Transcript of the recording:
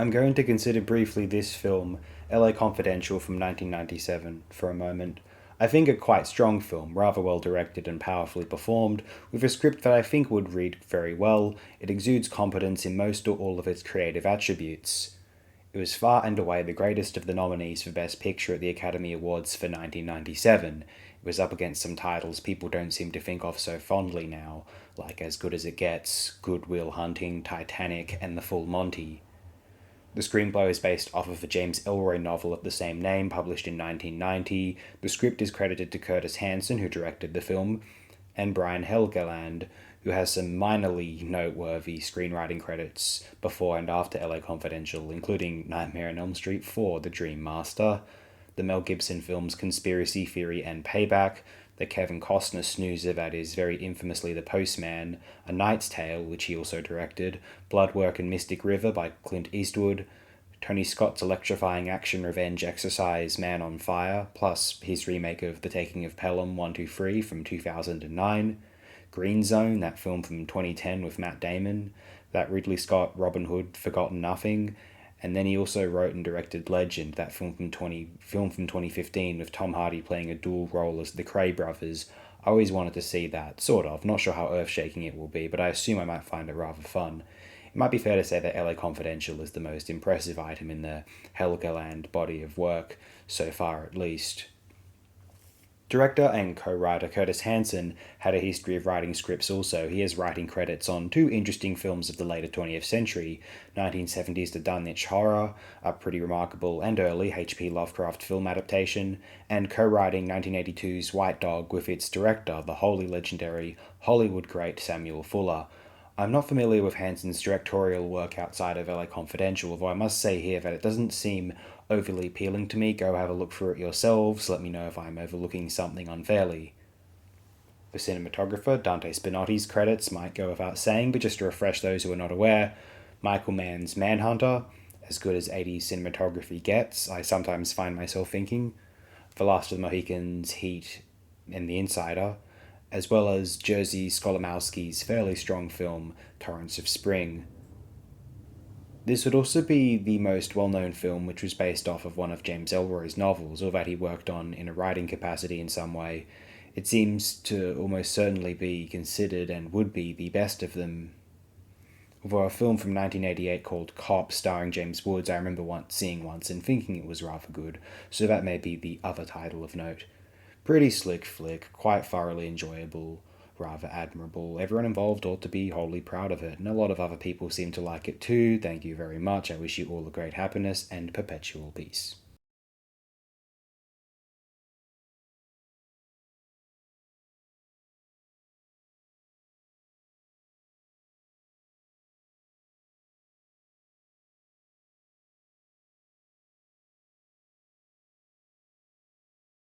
I'm going to consider briefly this film, LA Confidential from 1997, for a moment. I think a quite strong film, rather well directed and powerfully performed, with a script that I think would read very well. It exudes competence in most or all of its creative attributes. It was far and away the greatest of the nominees for Best Picture at the Academy Awards for 1997. It was up against some titles people don't seem to think of so fondly now, like As Good as It Gets, Good Will Hunting, Titanic, and The Full Monty. The screenplay is based off of a James Ellroy novel of the same name, published in 1990. The script is credited to Curtis Hanson, who directed the film, and Brian Helgeland, who has some minorly noteworthy screenwriting credits before and after LA Confidential, including Nightmare on Elm Street 4, The Dream Master, the Mel Gibson films Conspiracy Theory and Payback, the Kevin Costner snoozer that is very infamously The Postman, A Knight's Tale, which he also directed, Bloodwork and Mystic River by Clint Eastwood, Tony Scott's electrifying action revenge exercise Man on Fire, plus his remake of The Taking of Pelham 123 from 2009, Green Zone, that film from 2010 with Matt Damon, that Ridley Scott Robin Hood Forgotten Nothing, and then he also wrote and directed Legend, that film from 2015 with Tom Hardy playing a dual role as the Cray brothers. I always wanted to see that, sort of. Not sure how earth-shaking it will be, but I assume I might find it rather fun. It might be fair to say that LA Confidential is the most impressive item in the Helgeland body of work, so far at least. Director and co-writer Curtis Hanson had a history of writing scripts also. He has writing credits on two interesting films of the later 20th century, 1970's The Dunwich Horror, a pretty remarkable and early H.P. Lovecraft film adaptation, and co-writing 1982's White Dog with its director, the wholly legendary Hollywood great Samuel Fuller. I'm not familiar with Hanson's directorial work outside of LA Confidential, although I must say here that it doesn't seem overly appealing to me. Go have a look through it yourselves, let me know if I'm overlooking something unfairly. The cinematographer, Dante Spinotti's credits might go without saying, but just to refresh those who are not aware, Michael Mann's Manhunter, as good as 80s cinematography gets, I sometimes find myself thinking, The Last of the Mohicans, Heat, and The Insider, as well as Jerzy Skolimowski's fairly strong film, Torrents of Spring. This would also be the most well-known film which was based off of one of James Ellroy's novels, or that he worked on in a writing capacity in some way. It seems to almost certainly be considered and would be the best of them. Although a film from 1988 called Cop, starring James Woods, I remember seeing once and thinking it was rather good, so that may be the other title of note. Pretty slick flick, quite thoroughly enjoyable, rather admirable. Everyone involved ought to be wholly proud of it, and a lot of other people seem to like it too. Thank you very much. I wish you all a great happiness and perpetual peace.